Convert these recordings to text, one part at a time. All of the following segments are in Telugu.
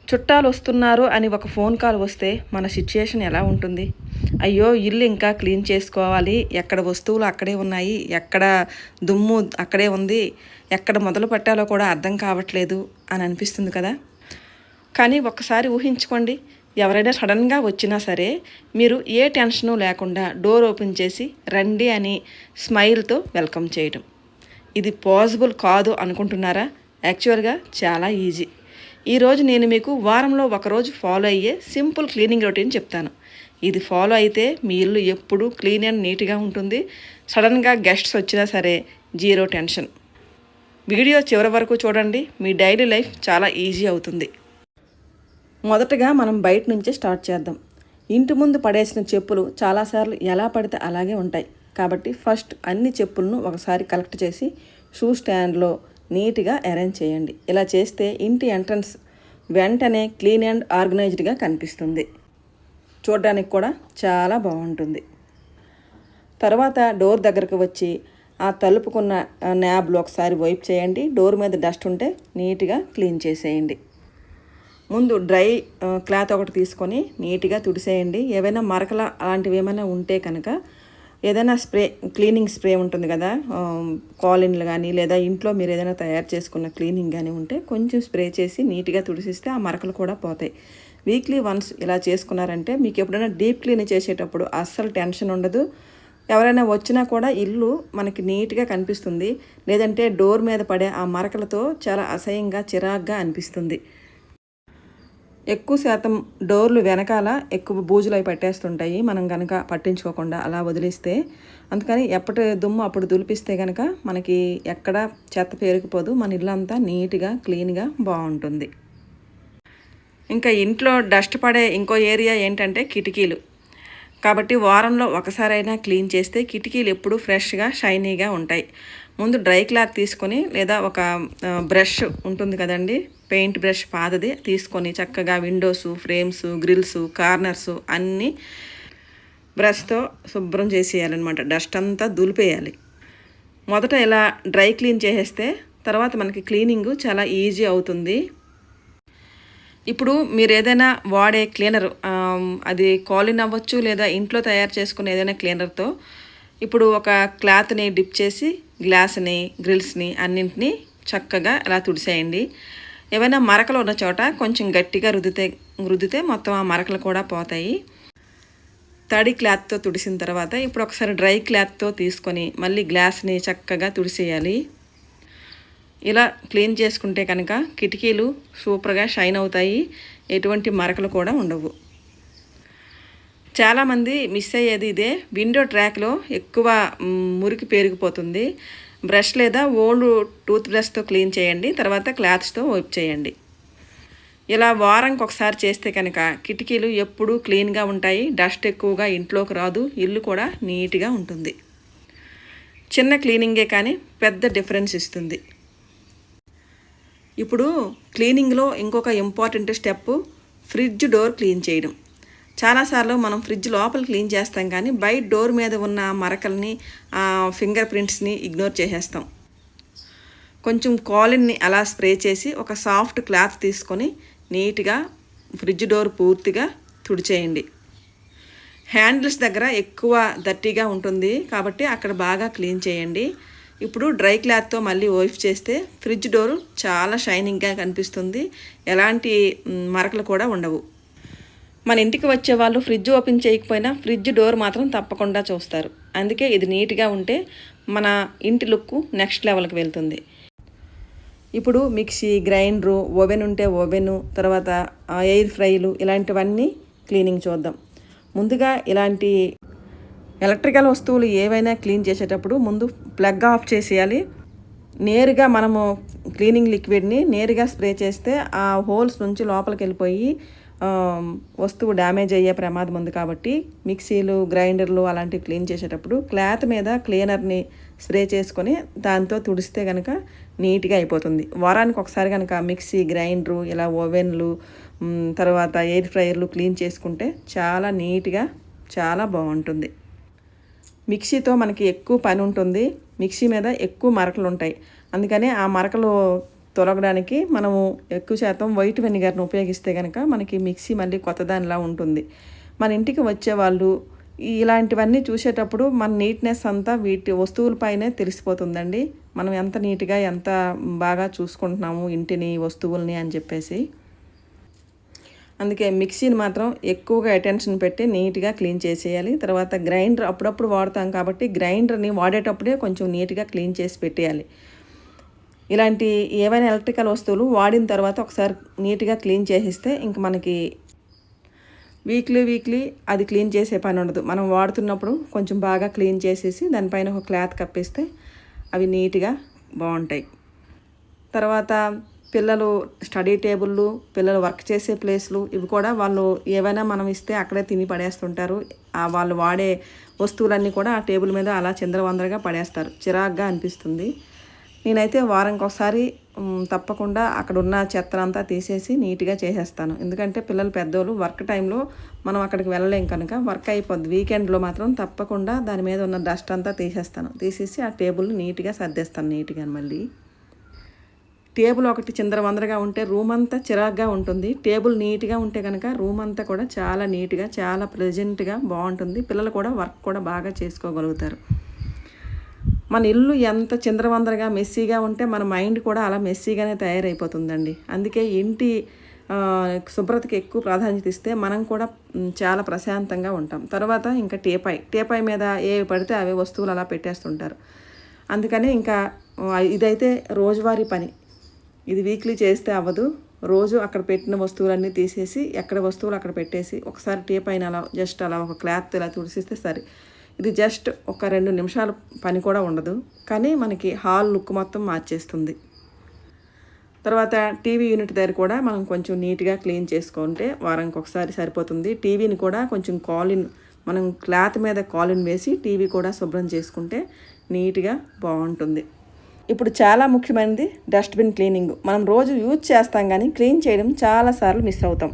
చుట్టాలు వస్తున్నారు అని ఒక ఫోన్ కాల్ వస్తే మన సిచ్యుయేషన్ ఎలా ఉంటుంది? అయ్యో! ఇల్లు ఇంకా క్లీన్ చేసుకోవాలి, ఎక్కడ వస్తువులు అక్కడే ఉన్నాయి, ఎక్కడ దుమ్ము అక్కడే ఉంది, ఎక్కడ మొదలు పెట్టాలో కూడా అర్థం కావట్లేదు అని అనిపిస్తుంది కదా. కానీ ఒక్కసారి ఊహించుకోండి, ఎవరైనా సడన్గా వచ్చినా సరే మీరు ఏ టెన్షను లేకుండా డోర్ ఓపెన్ చేసి రండి అని స్మైల్తో వెల్కమ్ చేయడం. ఇది పాసిబుల్ కాదు అనుకుంటున్నారా? యాక్చువల్గా చాలా ఈజీ. ఈరోజు నేను మీకు వారంలో ఒకరోజు ఫాలో అయ్యే సింపుల్ క్లీనింగ్ రొటీన్ చెప్తాను. ఇది ఫాలో అయితే మీ ఇల్లు ఎప్పుడూ క్లీన్ అండ్ నీట్గా ఉంటుంది. సడన్గా గెస్ట్స్ వచ్చినా సరే జీరో టెన్షన్. వీడియో చివరి వరకు చూడండి, మీ డైలీ లైఫ్ చాలా ఈజీ అవుతుంది. మొదటగా మనం బయట నుంచే స్టార్ట్ చేద్దాం. ఇంటి ముందు పడేసిన చెప్పులు చాలాసార్లు ఎలా పడితే అలాగే ఉంటాయి. కాబట్టి ఫస్ట్ అన్ని చెప్పులను ఒకసారి కలెక్ట్ చేసి షూ స్టాండ్లో నీట్గా అరేంజ్ చేయండి. ఇలా చేస్తే ఇంటి ఎంట్రన్స్ వెంటనే క్లీన్ అండ్ ఆర్గనైజ్డ్గా కనిపిస్తుంది. చూడడానికి కూడా చాలా బాగుంటుంది. తర్వాత డోర్ దగ్గరకు వచ్చి ఆ తలుపుకున్న న్యాబ్లు ఒకసారి వైప్ చేయండి. డోర్ మీద డస్ట్ ఉంటే నీట్గా క్లీన్ చేసేయండి. ముందు డ్రై క్లాత్ ఒకటి తీసుకొని నీట్గా తుడిసేయండి. ఏవైనా మరకల అలాంటివి ఏమైనా ఉంటే కనుక ఏదైనా క్లీనింగ్ స్ప్రే ఉంటుంది కదా, కాలిన్లు కానీ లేదా ఇంట్లో మీరు ఏదైనా తయారు చేసుకున్న క్లీనింగ్ కానీ ఉంటే కొంచెం స్ప్రే చేసి నీట్గా తుడిసిస్తే ఆ మరకలు కూడా పోతాయి. వీక్లీ వన్స్ ఇలా చేసుకున్నారంటే మీకు ఎప్పుడైనా డీప్ క్లీన్ చేసేటప్పుడు అస్సలు టెన్షన్ ఉండదు. ఎవరైనా వచ్చినా కూడా ఇల్లు మనకి నీట్గా కనిపిస్తుంది. లేదంటే డోర్ మీద పడే ఆ మరకలతో చాలా అసహ్యంగా చిరాగ్గా అనిపిస్తుంది. ఎక్కువ శాతం డోర్లు వెనకాల ఎక్కువ బూజులు అవి పట్టేస్తుంటాయి, మనం కనుక పట్టించుకోకుండా అలా వదిలేస్తే. అందుకని ఎప్పటి దుమ్ము అప్పుడు దులిపిస్తే కనుక మనకి ఎక్కడ చెత్త పేరుకుపోదు, మన ఇల్లంతా నీట్గా క్లీన్గా బాగుంటుంది. ఇంకా ఇంట్లో డస్ట్ పడే ఇంకో ఏరియా ఏంటంటే కిటికీలు. కాబట్టి వారంలో ఒకసారైనా క్లీన్ చేస్తే కిటికీలు ఎప్పుడూ ఫ్రెష్గా షైనీగా ఉంటాయి. ముందు డ్రై క్లాత్ తీసుకొని లేదా ఒక బ్రష్ ఉంటుంది కదండి, పెయింట్ బ్రష్ పాతది తీసుకొని చక్కగా విండోస్, ఫ్రేమ్స్, గ్రిల్స్, కార్నర్స్ అన్నీ బ్రష్తో శుభ్రం చేసేయాలన్నమాట. డస్ట్ అంతా దులిపేయాలి. మొదట ఇలా డ్రై క్లీన్ చేసేస్తే తర్వాత మనకి క్లీనింగ్ చాలా ఈజీ అవుతుంది. ఇప్పుడు మీరు ఏదైనా వాడే క్లీనర్, అది కాలిన్ అవ్వచ్చు లేదా ఇంట్లో తయారు చేసుకునే ఏదైనా క్లీనర్తో ఇప్పుడు ఒక క్లాత్ని డిప్ చేసి గ్లాస్ని, గ్రిల్స్ని అన్నింటినీ చక్కగా ఇలా తుడిసేయండి. ఏవైనా మరకలు ఉన్న చోట కొంచెం గట్టిగా రుద్దితే మొత్తం ఆ మరకలు కూడా పోతాయి. తడి క్లాత్తో తుడిసిన తర్వాత ఇప్పుడు ఒకసారి డ్రై క్లాత్తో తీసుకొని మళ్ళీ గ్లాస్ని చక్కగా తుడిసేయాలి. ఇలా క్లీన్ చేసుకుంటే కనుక కిటికీలు సూపర్గా షైన్ అవుతాయి, ఎటువంటి మరకలు కూడా ఉండవు. చాలామంది మిస్ అయ్యేది ఇదే, విండో ట్రాక్లో ఎక్కువ మురికి పేరుకుపోతుంది. బ్రష్ లేదా ఓల్డ్ టూత్ బ్రష్తో క్లీన్ చేయండి, తర్వాత క్లాత్స్తో వైప్ చేయండి. ఇలా వారానికి ఒకసారి చేస్తే కనుక కిటికీలు ఎప్పుడూ క్లీన్గా ఉంటాయి, డస్ట్ ఎక్కువగా ఇంట్లోకి రాదు, ఇల్లు కూడా నీట్గా ఉంటుంది. చిన్న క్లీనింగే కానీ పెద్ద డిఫరెన్స్ ఇస్తుంది. ఇప్పుడు క్లీనింగ్లో ఇంకొక important step fridge door clean చేయడం. చాలాసార్లు మనం ఫ్రిడ్జ్ లోపల క్లీన్ చేస్తాం కానీ బయట డోర్ మీద ఉన్న మరకల్ని, ఫింగర్ ప్రింట్స్ని ఇగ్నోర్ చేసేస్తాం. కొంచెం కాలిన్ని అలా స్ప్రే చేసి ఒక సాఫ్ట్ క్లాత్ తీసుకొని నీట్గా ఫ్రిడ్జ్ డోర్ పూర్తిగా తుడిచేయండి. హ్యాండిల్స్ దగ్గర ఎక్కువ దట్టిగా ఉంటుంది కాబట్టి అక్కడ బాగా క్లీన్ చేయండి. ఇప్పుడు డ్రై క్లాత్తో మళ్ళీ వైప్ చేస్తే ఫ్రిడ్జ్ డోర్ చాలా షైనింగ్గా కనిపిస్తుంది, ఎలాంటి మరకలు కూడా ఉండవు. మన ఇంటికి వచ్చే వాళ్ళు ఫ్రిడ్జ్ ఓపెన్ చేయకపోయినా ఫ్రిడ్జ్ డోర్ మాత్రం తప్పకుండా చూస్తారు. అందుకే ఇది నీట్గా ఉంటే మన ఇంటి లుక్ నెక్స్ట్ లెవెల్కి వెళ్తుంది. ఇప్పుడు మిక్సీ, గ్రైండరు, ఓవెన్ ఉంటే ఓవెను, తర్వాత ఎయిర్ ఫ్రైలు ఇలాంటివన్నీ క్లీనింగ్ చూద్దాం. ముందుగా ఇలాంటి ఎలక్ట్రికల్ వస్తువులు ఏవైనా క్లీన్ చేసేటప్పుడు ముందు ప్లగ్ ఆఫ్ చేసేయాలి. నేరుగా మనము క్లీనింగ్ లిక్విడ్ని నేరుగా స్ప్రే చేస్తే ఆ హోల్స్ నుంచి లోపలికి వెళ్ళిపోయి వస్తువు డ్యామేజ్ అయ్యే ప్రమాదం ఉంది. కాబట్టి మిక్సీలు, గ్రైండర్లు అలాంటివి క్లీన్ చేసేటప్పుడు క్లాత్ మీద క్లీనర్ని స్ప్రే చేసుకొని దాంతో తుడిస్తే కనుక నీట్గా అయిపోతుంది. వారానికి ఒకసారి కనుక మిక్సీ, గ్రైండరు, ఇలా ఓవెన్లు, తర్వాత ఎయిర్ ఫ్రైయర్లు క్లీన్ చేసుకుంటే చాలా నీట్గా చాలా బాగుంటుంది. మిక్సీతో మనకి ఎక్కువ పని ఉంటుంది, మిక్సీ మీద ఎక్కువ మరకలు ఉంటాయి. అందుకని ఆ మరకలు తొలగడానికి మనము ఎక్కువ శాతం వైట్ వెనిగర్ని ఉపయోగిస్తే కనుక మనకి మిక్సీ మళ్ళీ కొత్తదానిలా ఉంటుంది. మన ఇంటికి వచ్చేవాళ్ళు ఇలాంటివన్నీ చూసేటప్పుడు మన నీట్నెస్ అంతా వీటి వస్తువులపైనే తెలిసిపోతుందండి. మనం ఎంత నీట్గా ఎంత బాగా చూసుకుంటున్నాము ఇంటిని వస్తువుల్ని అని చెప్పేసి. అందుకే మిక్సీని మాత్రం ఎక్కువగా అటెన్షన్ పెట్టి నీట్గా క్లీన్ చేసేయాలి. తర్వాత గ్రైండర్ అప్పుడప్పుడు వాడతాం కాబట్టి గ్రైండర్ని వాడేటప్పుడే కొంచెం నీట్గా క్లీన్ చేసి పెట్టేయాలి. ఇలాంటి ఏవైనా ఎలక్ట్రికల్ వస్తువులు వాడిన తర్వాత ఒకసారి నీట్గా క్లీన్ చేసిస్తే ఇంక మనకి వీక్లీ అది క్లీన్ చేసే పని ఉండదు. మనం వాడుతున్నప్పుడు కొంచెం బాగా క్లీన్ చేసేసి దానిపైన ఒక క్లాత్ కప్పేస్తే అవి నీట్గా బాగుంటాయి. తర్వాత పిల్లలు స్టడీ టేబుళ్ళు, పిల్లలు వర్క్ చేసే ప్లేస్లు ఇవి కూడా వాళ్ళు ఏవైనా మనం ఇస్తే అక్కడే తిని పడేస్తుంటారు. వాళ్ళు వాడే వస్తువులన్నీ కూడా ఆ టేబుల్ మీద అలా చిందరవందరగా పడేస్తారు. చిరాగ్గా అనిపిస్తుంది. నేనైతే వారానికి ఒకసారి తప్పకుండా అక్కడ ఉన్న చెత్తనంతా తీసేసి నీట్గా చేసేస్తాను. ఎందుకంటే పిల్లలు పెద్దోళ్ళు వర్క్ టైంలో మనం అక్కడికి వెళ్ళలేం కనుక వర్క్ అయిపోద్ది. వీకెండ్లో మాత్రం తప్పకుండా దాని మీద ఉన్న డస్ట్ అంతా తీసేసి ఆ టేబుల్ నీట్గా సర్దేస్తాను. నీట్గా మళ్ళీ టేబుల్ ఒకటి చిందరవందరగా ఉంటే రూమ్ అంతా చిరాగ్గా ఉంటుంది. టేబుల్ నీట్గా ఉంటే కనుక రూమ్ అంతా కూడా చాలా నీట్గా చాలా ప్లెజెంట్గా బాగుంటుంది. పిల్లలు కూడా వర్క్ కూడా బాగా చేసుకోగలుగుతారు. మన ఇల్లు ఎంత చిందరవందరగా మెస్సీగా ఉంటే మన మైండ్ కూడా అలా మెస్సీగానే తయారైపోతుందండి. అందుకే ఇంటి శుభ్రతకి ఎక్కువ ప్రాధాన్యత ఇస్తే మనం కూడా చాలా ప్రశాంతంగా ఉంటాం. తర్వాత ఇంకా టీపాయ్ మీద ఏవి పడితే అవే వస్తువులు అలా పెట్టేస్తుంటారు. అందుకని ఇంకా ఇదైతే రోజువారీ పని. ఇది వీక్లీ చేస్తే అవ్వదు. రోజు అక్కడ పెట్టిన వస్తువులన్నీ తీసేసి ఎక్కడ వస్తువులు అక్కడ పెట్టేసి ఒకసారి టీపాయ్ని అలా జస్ట్ అలా ఒక క్లాత్ ఇలా తుడిసిస్తే సరే. ఇది జస్ట్ ఒక 2 నిమిషాల పని కూడా ఉండదు, కానీ మనకి హాల్ లుక్ మొత్తం మార్చేస్తుంది. తర్వాత టీవీ యూనిట్ దగ్గర కూడా మనం కొంచెం నీట్గా క్లీన్ చేసుకుంటే వారానికి ఒకసారి సరిపోతుంది. టీవీని కూడా కొంచెం మనం క్లాత్ మీద కాలిన్ వేసి టీవీ కూడా శుభ్రం చేసుకుంటే నీట్గా బాగుంటుంది. ఇప్పుడు చాలా ముఖ్యమైనది డస్ట్బిన్ క్లీనింగ్. మనం రోజు యూజ్ చేస్తాం కానీ క్లీన్ చేయడం చాలాసార్లు మిస్ అవుతాం.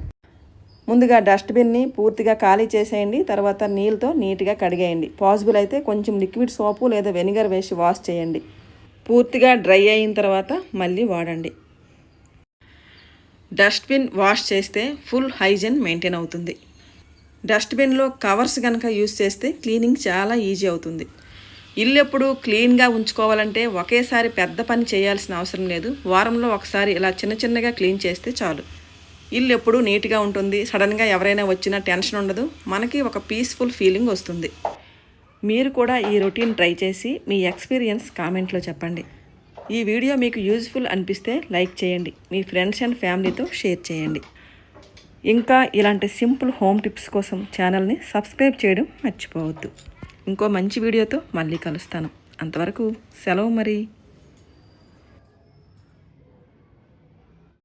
ముందుగా డస్ట్బిన్ని పూర్తిగా ఖాళీ చేసేయండి. తర్వాత నీళ్ళతో నీట్గా కడిగేయండి. పాసిబుల్ అయితే కొంచెం లిక్విడ్ సోపు లేదా వెనిగర్ వేసి వాష్ చేయండి. పూర్తిగా డ్రై అయిన తర్వాత మళ్ళీ వాడండి. డస్ట్బిన్ వాష్ చేస్తే ఫుల్ హైజీన్ మెయింటైన్ అవుతుంది. డస్ట్బిన్లో కవర్స్ కనుక యూజ్ చేస్తే క్లీనింగ్ చాలా ఈజీ అవుతుంది. ఇల్లు ఎప్పుడు క్లీన్గా ఉంచుకోవాలంటే ఒకేసారి పెద్ద పని చేయాల్సిన అవసరం లేదు. వారంలో ఒకసారి ఇలా చిన్నగా క్లీన్ చేస్తే చాలు. ఇల్లు ఎప్పుడు నీట్గా ఉంటుంది. సడన్గా ఎవరైనా వచ్చినా టెన్షన్ ఉండదు. మనకి ఒక పీస్ఫుల్ ఫీలింగ్ వస్తుంది. మీరు కూడా ఈ రొటీన్ ట్రై చేసి మీ ఎక్స్పీరియన్స్ కామెంట్లో చెప్పండి. ఈ వీడియో మీకు యూజ్ఫుల్ అనిపిస్తే లైక్ చేయండి. మీ ఫ్రెండ్స్ అండ్ ఫ్యామిలీతో షేర్ చేయండి. ఇంకా ఇలాంటి సింపుల్ హోమ్ టిప్స్ కోసం ఛానల్ని సబ్స్క్రైబ్ చేయడం మర్చిపోవద్దు. ఇంకో మంచి వీడియోతో మళ్ళీ కలుస్తాను. అంతవరకు సెలవు మరి.